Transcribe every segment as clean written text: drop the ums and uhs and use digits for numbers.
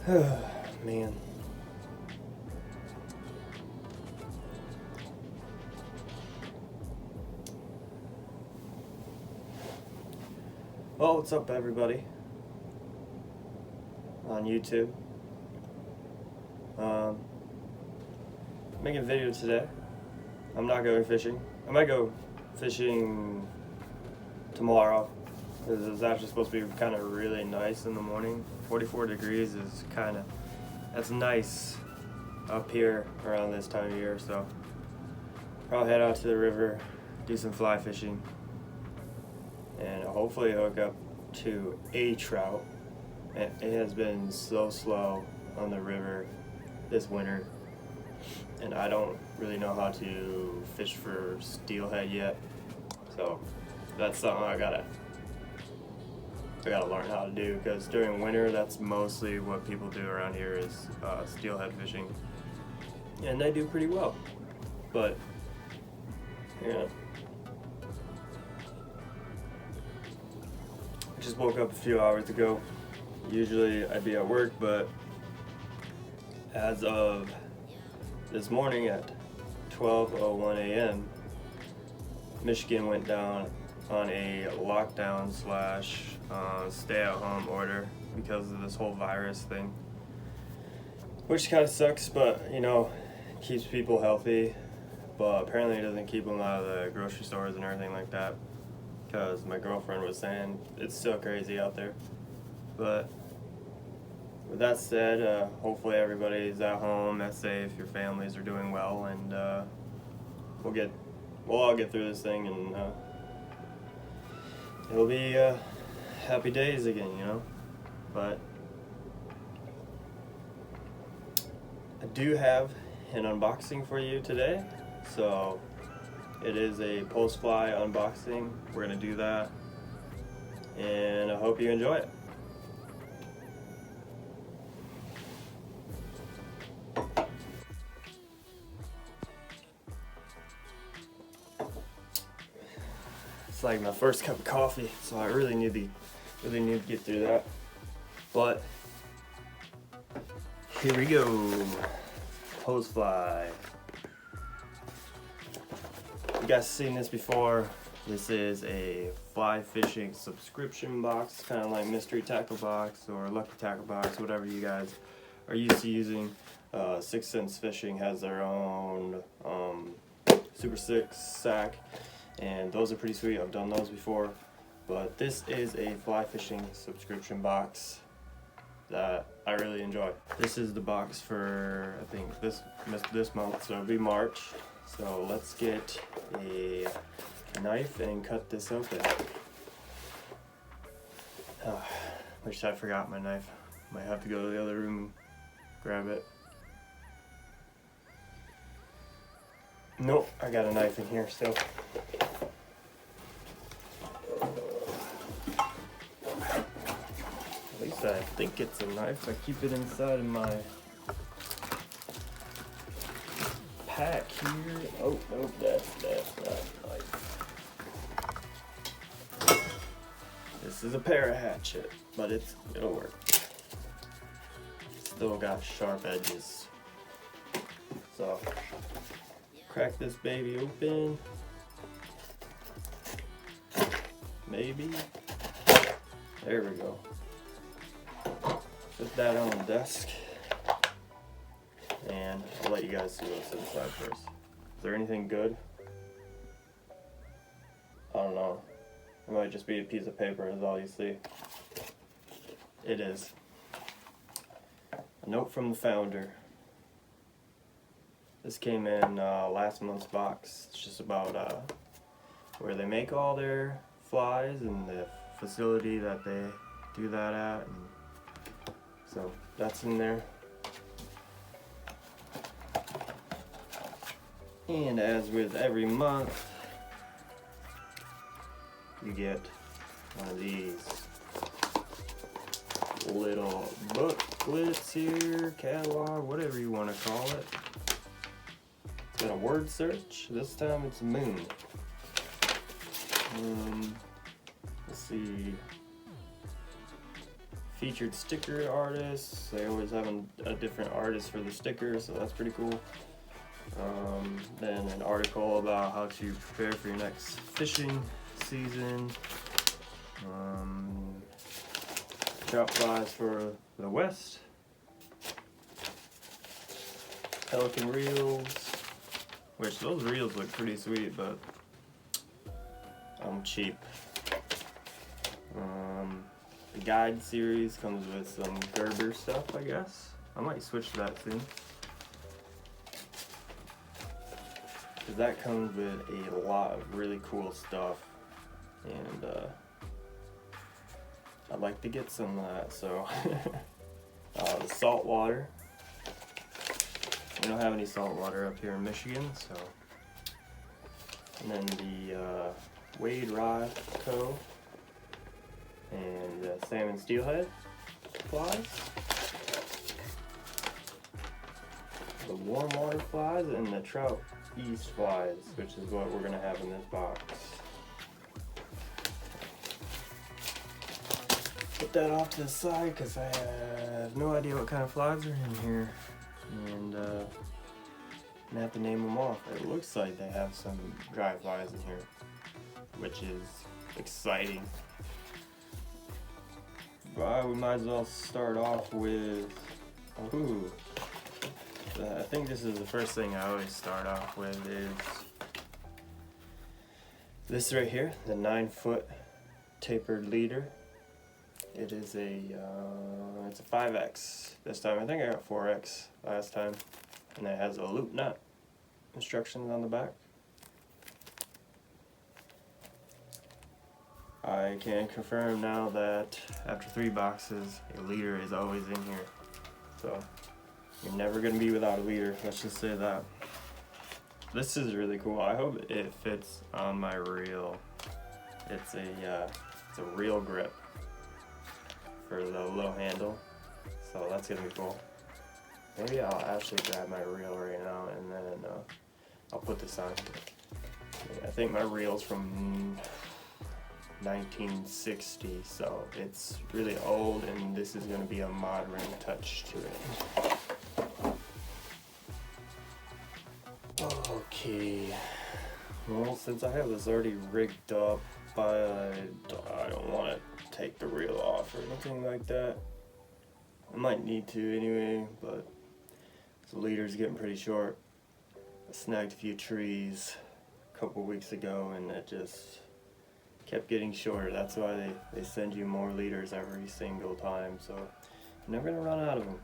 Man. Well, what's up, everybody? On YouTube. Making a video today. I'm not going fishing. I might go fishing tomorrow, because it's actually supposed to be kind of really nice in the morning. 44 degrees is that's nice up here around this time of year, so probably head out to the river, do some fly fishing, and hopefully hook up to a trout. It has been so slow on the river this winter, and I don't really know how to fish for steelhead yet, so that's something I gotta learn how to do, because during winter that's mostly what people do around here is steelhead fishing, and they do pretty well. But yeah, I just woke up a few hours ago. Usually I'd be at work, but as of this morning at 12:01 a.m., Michigan went down on a lockdown / stay-at-home order because of this whole virus thing, which kind of sucks, but you know, keeps people healthy. But apparently it doesn't keep them out of the grocery stores and everything like that, because my girlfriend was saying it's still crazy out there. But with that said, hopefully everybody's at home, that's safe, your families are doing well, and we'll all get through this thing, and it'll be happy days again, you know. But I do have an unboxing for you today, so it is a Postfly unboxing. We're gonna do that, and I hope you enjoy it. It's like my first cup of coffee, so I really need to get through that. But here we go. Postfly. You guys seen this before? This is a fly fishing subscription box, kind of like Mystery Tackle Box or Lucky Tackle Box, whatever you guys are used to using. 6 Sense Fishing has their own Super 6 sack, and those are pretty sweet. I've done those before, but this is a fly fishing subscription box that I really enjoy. This is the box for, I think, this month, so it'll be March. So let's get a knife and cut this open. Wish I forgot my knife. Might have to go to the other room and grab it. Nope, I got a knife in here still. At least I think it's a knife. I keep it inside of my pack here. Oh, nope, that's not a knife. This is a para hatchet, but it'll work. Still got sharp edges. So, crack this baby open. Maybe. There we go. Put that on the desk. And I'll let you guys see what's inside first. Is there anything good? I don't know. It might just be a piece of paper is all you see. It is. A note from the founder. This came in last month's box. It's just about where they make all their flies and the facility that they do that at. And so that's in there. And as with every month, you get one of these little booklets here, catalog, whatever you want to call it. It's got a word search. This time it's moon. Let's see. featured sticker artists. They always have a different artist for the stickers, so that's pretty cool. Then an article about how to prepare for your next fishing season. Trout flies for the west. Pelican reels, which those reels look pretty sweet, but I'm cheap. The guide series comes with some Gerber stuff, I guess. I might switch to that soon. Because that comes with a lot of really cool stuff. And I'd like to get some of that, so. The salt water. We don't have any salt water up here in Michigan, so. And then the Wade Rod Co. And salmon steelhead flies, the warm water flies, and the trout east flies, which is what we're gonna have in this box. Put that off to the side because I have no idea what kind of flies are in here, and I'm gonna have to name them off. It looks like they have some dry flies in here, which is exciting. We might as well start off with, I think this is the first thing I always start off with is this right here, the 9-foot tapered leader. It is it's a 5X this time. I think I got 4X last time, and it has a loop nut instructions on the back. I can confirm now that after 3 boxes, a leader is always in here. So you're never going to be without a leader, let's just say that. This is really cool. I hope it fits on my reel. It's a reel grip for the low handle, so that's going to be cool. Maybe I'll actually grab my reel right now and then I'll put this on. I think my reel's from 1960, so it's really old, and this is going to be a modern touch to it. Okay, well, since I have this already rigged up, I don't want to take the reel off or anything like that. I might need to anyway, but the leader's getting pretty short. I snagged a few trees a couple weeks ago, and it just kept getting shorter. That's why they send you more leaders every single time, so you're never gonna run out of them.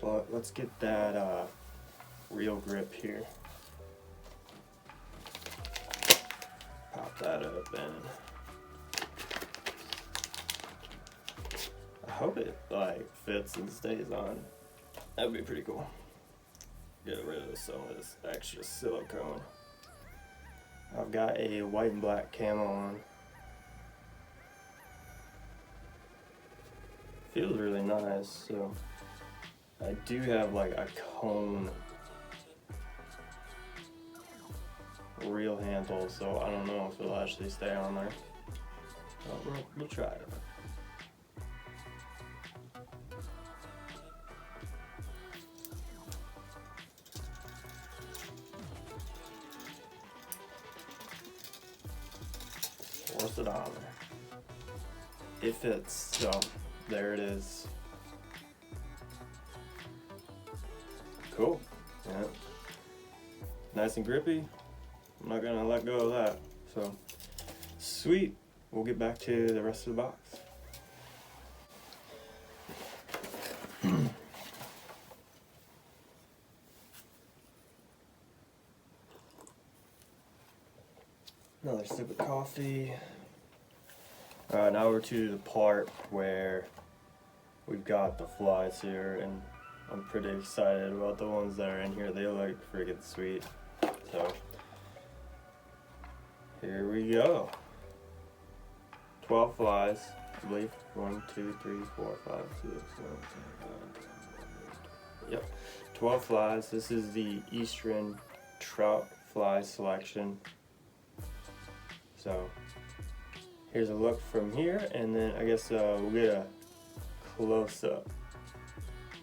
But let's get that reel grip here. Pop that up, and I hope it like fits and stays on. That would be pretty cool. Get rid of some of this extra silicone. I've got a white and black camo on. Feels really nice, so I do have like a cone reel handle, so I don't know if it'll actually stay on there. But we'll try it. Force it on there. It fits, so there it is. Cool. Yeah. Nice and grippy. I'm not gonna let go of that. So sweet. We'll get back to the rest of the box. Another sip of coffee. Alright, now we're to the part where we've got the flies here, and I'm pretty excited about the ones that are in here. They look freaking sweet. So here we go. 12 flies, I believe. 1, 2, 3, 4, 5, 6, 7, 8. Yep, 12 flies. This is the Eastern trout fly selection. So here's a look from here, and then I guess we'll get a close-up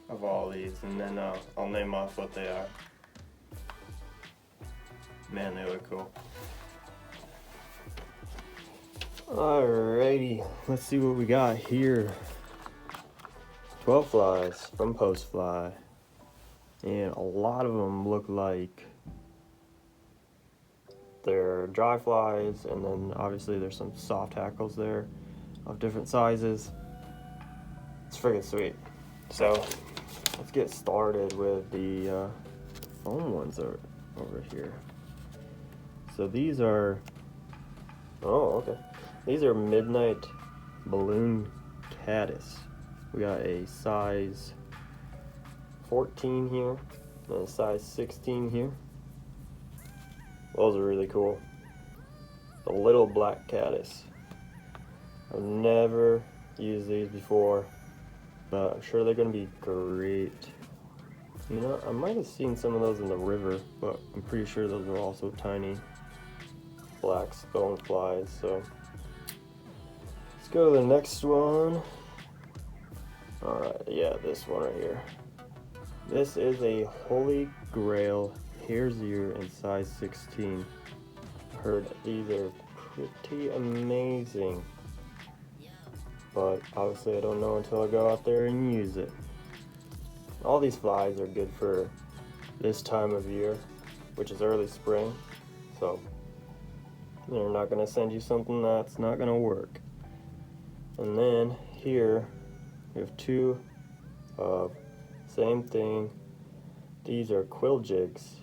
of all these, and then I'll name off what they are. Man, they look cool. Alrighty, let's see what we got here. 12 flies from Postfly, and a lot of them look like they're dry flies, and then obviously there's some soft hackles there of different sizes. It's freaking sweet. So let's get started with the foam ones over here. So these are, oh okay, these are Midnight Balloon Caddis. We got a size 14 here and a size 16 here. Those are really cool. The little black caddis. I've never used these before, but I'm sure they're gonna be great. You know, I might have seen some of those in the river, but I'm pretty sure those are also tiny black stone flies. So let's go to the next one. Alright, yeah, this one right here. This is a Holy Grail Hare's Ear in size 16. I heard these are pretty amazing, but obviously I don't know until I go out there and use it. All these flies are good for this time of year, which is early spring, so they're not going to send you something that's not going to work. And then here we have two of same thing. These are quill jigs.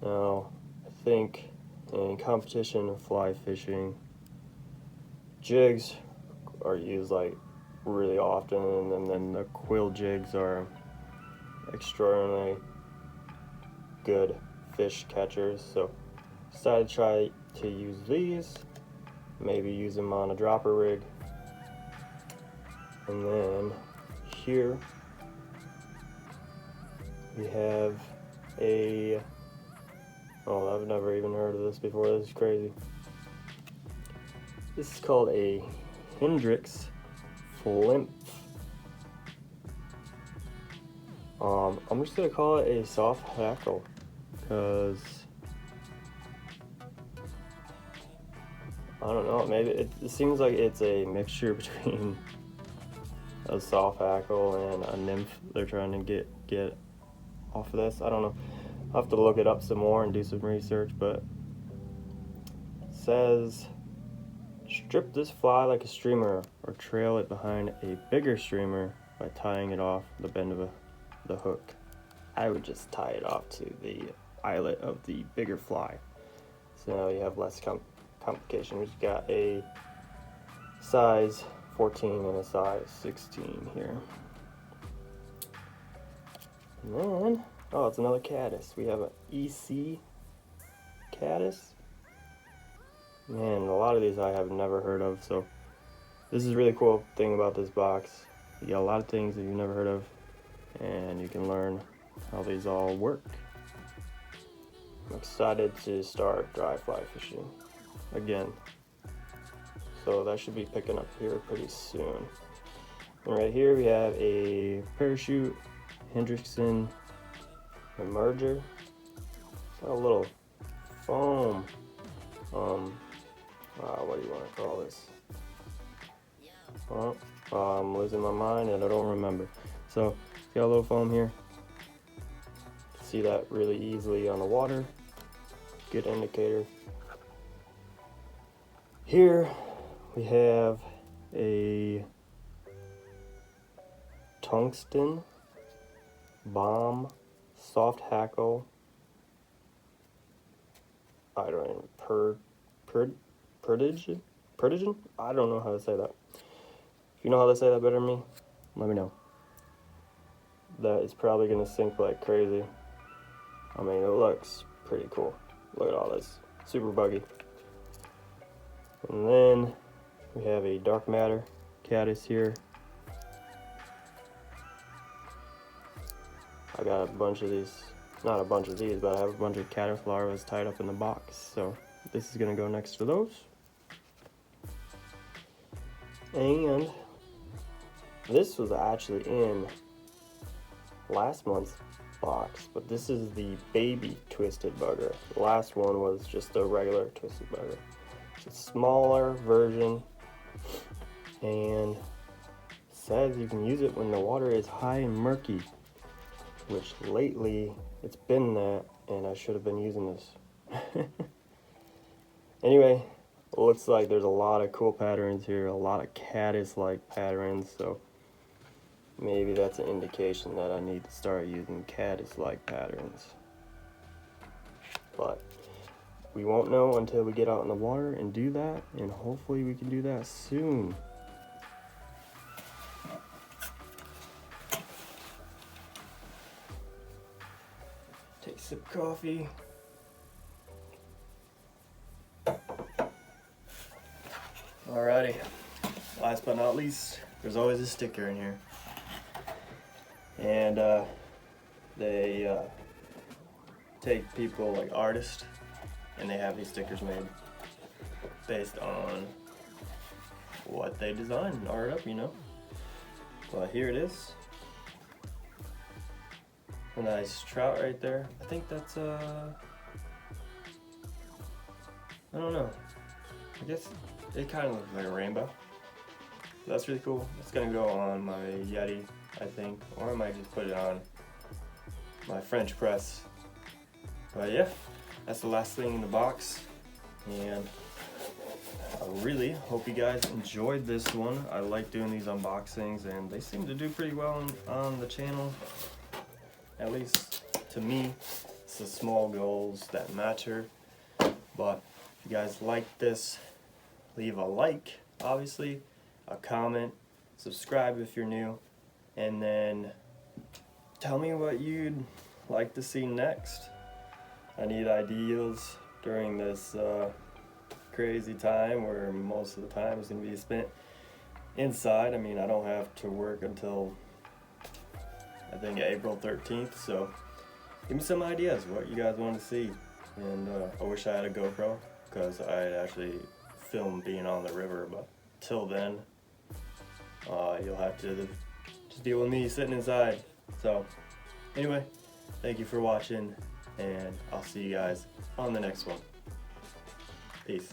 Now, I think in competition fly fishing, jigs are used like really often, and then the quill jigs are extraordinarily good fish catchers. So decided to try to use these, maybe use them on a dropper rig. And then here we have a, oh, I've never even heard of this before. This is crazy. This is called a Hendrix Flimp. I'm just gonna call it a soft hackle because I don't know, maybe it seems like it's a mixture between a soft hackle and a nymph they're trying to get off of this. I don't know. I'll have to look it up some more and do some research, but it says strip this fly like a streamer or trail it behind a bigger streamer by tying it off the bend of the hook. I would just tie it off to the eyelet of the bigger fly, so now you have less complication. We've got a size 14 and a size 16 here. And then, oh, it's another caddis. We have an EC caddis. Man, a lot of these I have never heard of, so this is a really cool thing about this box. You get a lot of things that you've never heard of, and you can learn how these all work. I'm excited to start dry fly fishing again. So that should be picking up here pretty soon. And right here we have a parachute Hendrickson emerger. Got a little foam. What do you want to call this? I'm losing my mind and I don't remember. So got a little foam here. See that really easily on the water. Good indicator. Here we have a tungsten bomb soft hackle. I don't even prodigion? I don't know how to say that. If you know how to say that better than me, let me know. That is probably gonna sink like crazy. I mean, it looks pretty cool. Look at all this, super buggy. And then we have a dark matter caddis here. I got a bunch of these, not a bunch of these, but I have a bunch of caddis larvae tied up in the box. So this is gonna go next to those. And This was actually in last month's box, but this is the baby twisted bugger. The last one was just a regular twisted bugger. It's a smaller version, and says you can use it when the water is high and murky, which lately it's been that, and I should have been using this. Anyway, looks like there's a lot of cool patterns here, a lot of caddis-like patterns, so maybe that's an indication that I need to start using caddis-like patterns. But we won't know until we get out in the water and do that, and hopefully we can do that soon. Take a sip of coffee. Alrighty, last but not least, there's always a sticker in here. And they take people like artists, and they have these stickers made based on what they design and art up, you know. But here it is. A nice trout right there. I think that's I don't know. I guess it kind of looks like a rainbow. That's really cool. It's gonna go on my Yeti, I think, or I might just put it on my French press. But yeah, that's the last thing in the box, and I really hope you guys enjoyed this one. I like doing these unboxings, and they seem to do pretty well on the channel. At least to me, it's the small goals that matter. But if you guys like this, leave a like, obviously, a comment, subscribe if you're new, and then tell me what you'd like to see next. I need ideas during this crazy time where most of the time is going to be spent inside. I mean, I don't have to work until I think April 13th, so give me some ideas what you guys want to see. And I wish I had a GoPro, because I'd actually film being on the river, but till then you'll have to just deal with me sitting inside. So anyway, thank you for watching, and I'll see you guys on the next one. Peace.